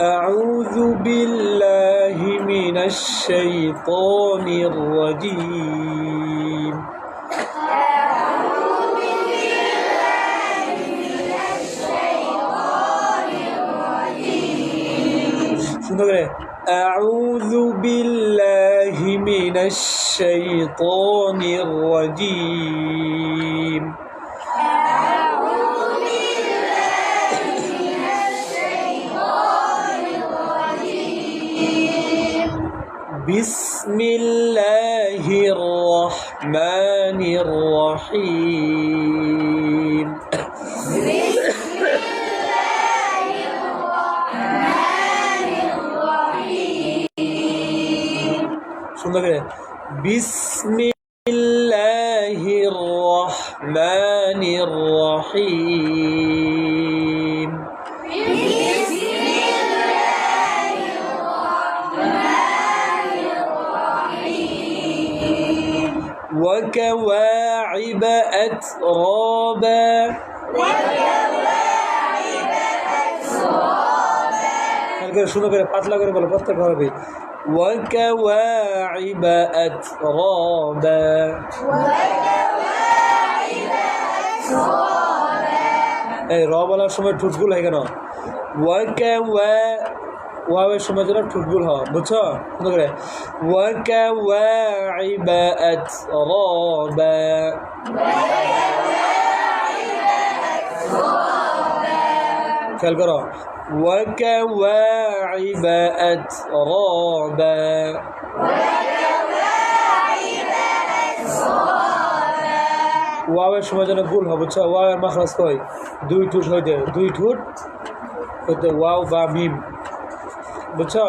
أعوذ بالله من الشيطان الرجيم أعوذ بالله من الشيطان الرجيم بسم الله الرحمن الرحيم بسم الله الرحمن الرحيم وكواعب أترابا শুনো করে পাতলা করে বলো প্রত্যেক হবে وكواعب أترابا এই র বলার সময় ঠুটগুল হয় কেন ওয়াওয়ের সময় যেন ঠুটগুল হয় বুঝছো শুনো করে وكواعب أترابا খেয়াল করো وكواعب أترابا ওয়াওয়ের সময় যেন গুল হবে বুঝছো ওয়াওয়ের মাখরাজ কই দুই ঠুট হইতে দুই ঠুট হইতে ওয়াও বা মিম বুঝছো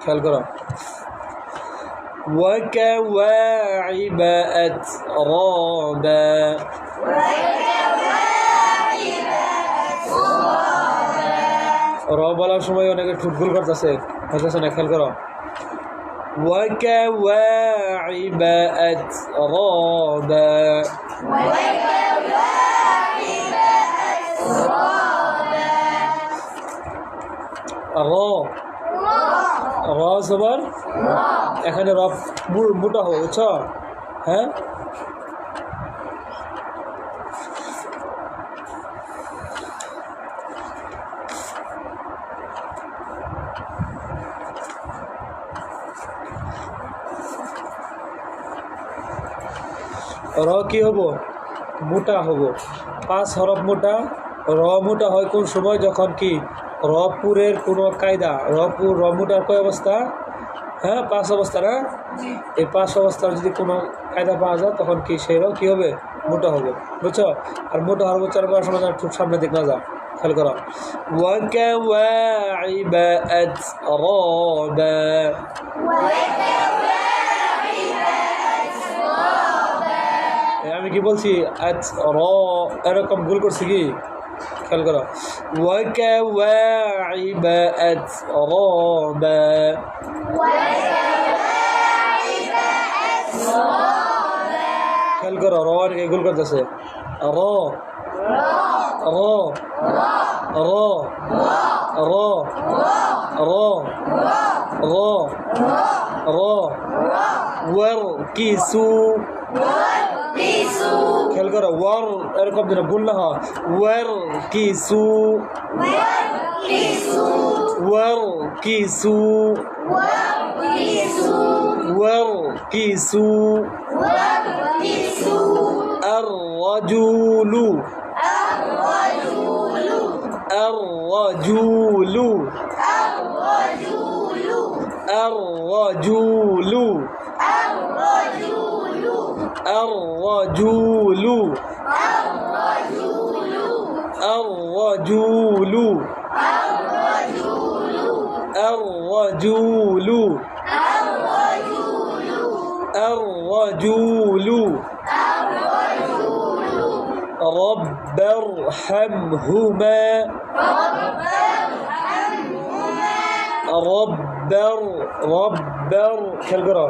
খেয়াল করো وكواعب أترابا র বলার সময় অনেকে ঠুটগুল করতেছে হইতেছে না খেয়াল করো وكواعب أترابا র জবর এখানে র মোটা হবে বুঝছো হ্যাঁ র কি হব মোটা হব 5 হরফ মোটা র মোটা হয় কোন সময় যখন কি রপুরের কোনো কায়দা র মোটার কয় অবস্থা হ্যাঁ 5 অবস্থা না এই 5 অবস্থার যদি কোনো কায়দা পাওয়া যায় তখন কি সেই র কি হবে মোটা হবে বুঝছো আর মোটা হওয়ার উচ্চারণ করার সময় খুব সামনে দিক না যা খেয়াল করো وكواعب أترابا আমি কি বলছি এরকম ভুল করছি কি খেয়াল করো وكواعب أترابا খেয়াল করো র অনেকে ভুল করতেছে র র র র র র র ওয়ার কিসু খেয়াল করো ওয়ার এরকম যেন ভুল না হয় ওয়ার কিসু ওয়ার কিসু ওয়ার কিসু الرجل الرجل الرجل الرجل الرجل الرجل الرجل رب ارحمهما রব্বার খেয়াল করো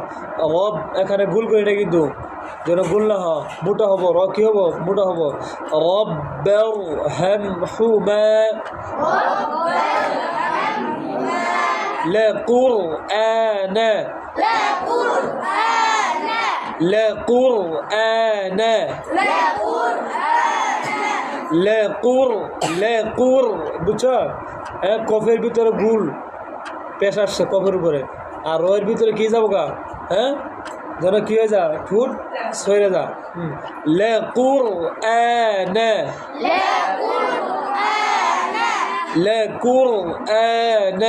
রব এখানে ভুল করি না কিন্তু যেন ভুল না হয় মোটা হবো র কি হবো মোটা হবো রব্বার হামহুমা لقرآن لقرآن لقر বুঝছো হ্যাঁ কফের ভিতরে গুল পেশ আসছে কফের উপরে আর রয়ের ভিতরে কি যাবো গা হ্যাঁ যেন কি হয়ে যা ঠুট সরে যা لقرآن لقرآن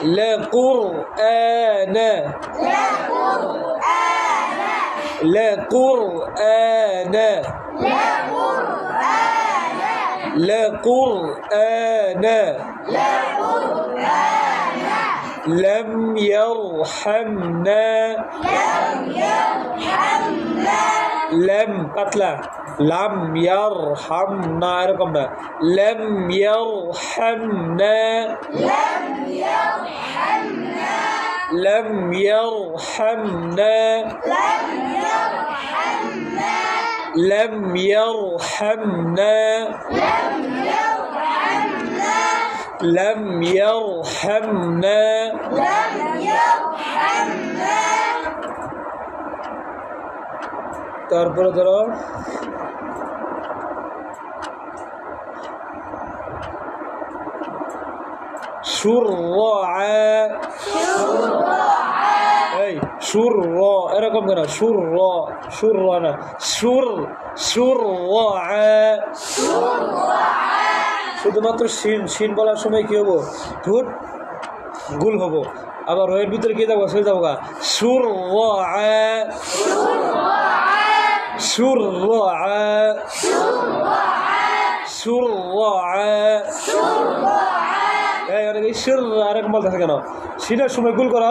لقرآن لقرآن لقرآن لم يرحمنا لم قتلا لم يرحمنا এরকম না لم يرحمنا لم يرحمنا لم يرحمنا لم يرحمنا তারপরে ধরো শুরআ এই শুরআ এরকম কেন শুরআ না শুরআ শুধুমাত্র শিন বলার সময় কি হবো ঠোঁট গুল হবো আবার রয়ের ভিতরে কি যাবো সরে যাবো গা আরেক বলতে থাকে কেন শিনের সময় গুল করা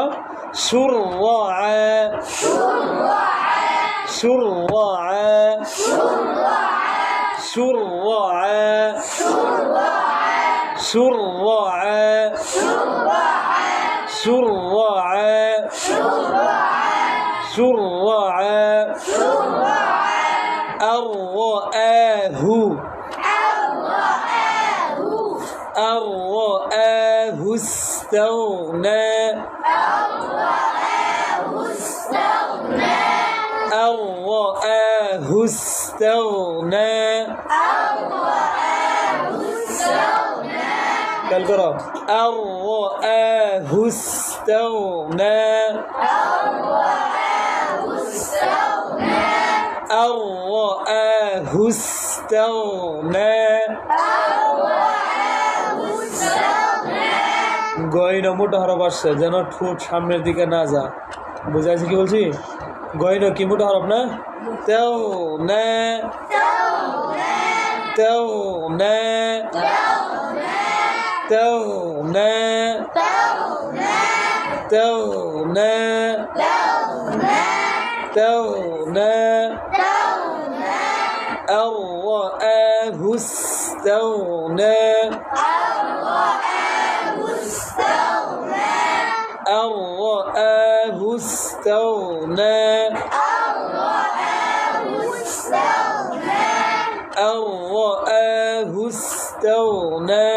أرآه استغنى أرآه استغنى قال قرأ أرآه استغنى أرآه استغنى গয়না মোটা হরফ আসছে যেন ঠোঁট সামনের দিকে না যা বুঝাইছি কি বলছি গয়না কি মোটা হরফ না তেও না তেও না তেও না তেও না তেও না أرآه استغنى أرآه استغنى أرآه استغنى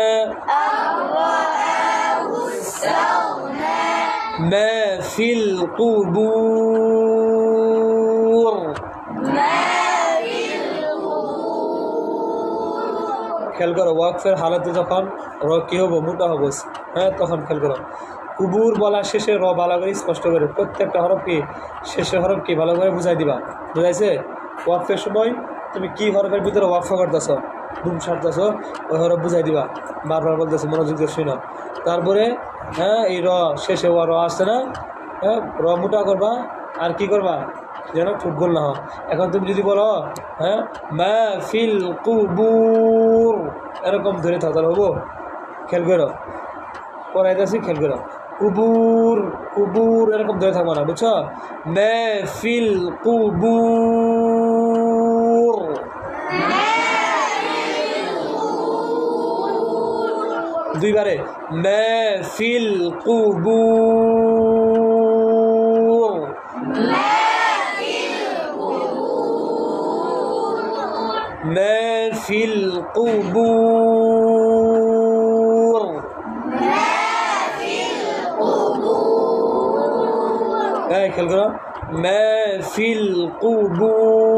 ما في القبور খেয়াল করো ওয়াকফের হালাতে যখন র কি হবো মোটা হবো হ্যাঁ তখন খেয়াল করো কুবুর বলা শেষে র ভালো করে স্পষ্ট করে প্রত্যেকটা হরফ কি শেষে হরফ কি ভালো করে বুঝাই দিবা বুঝাইছে ওয়াকফের সময় তুমি কি হরফের ভিতরে ওয়াকফ করতেছ ধুম সারতেছ ওই হরফ বুঝাই দিবা বারবার বলতেছো মনোযোগ দিয়ে শুনো তারপরে হ্যাঁ এই র শেষে ও র আসছে না হ্যাঁ র মোটা করবা আর কি করবা যেন ফুটবল না হয় এখন তুমি যদি বলো হ্যাঁ মা ফিল কুবুর এরকম ধরে থাকতে হবো খেয়াল করো পড়াইতেছি খেয়াল করো কুবুর কুবুর এরকম ধরে থাকবো না বুঝছো মা ফিল কুবুর দুইবারে মা ফিল কুবুর ما في القبور এই খেয়াল করো, মা ফিল কুবুর।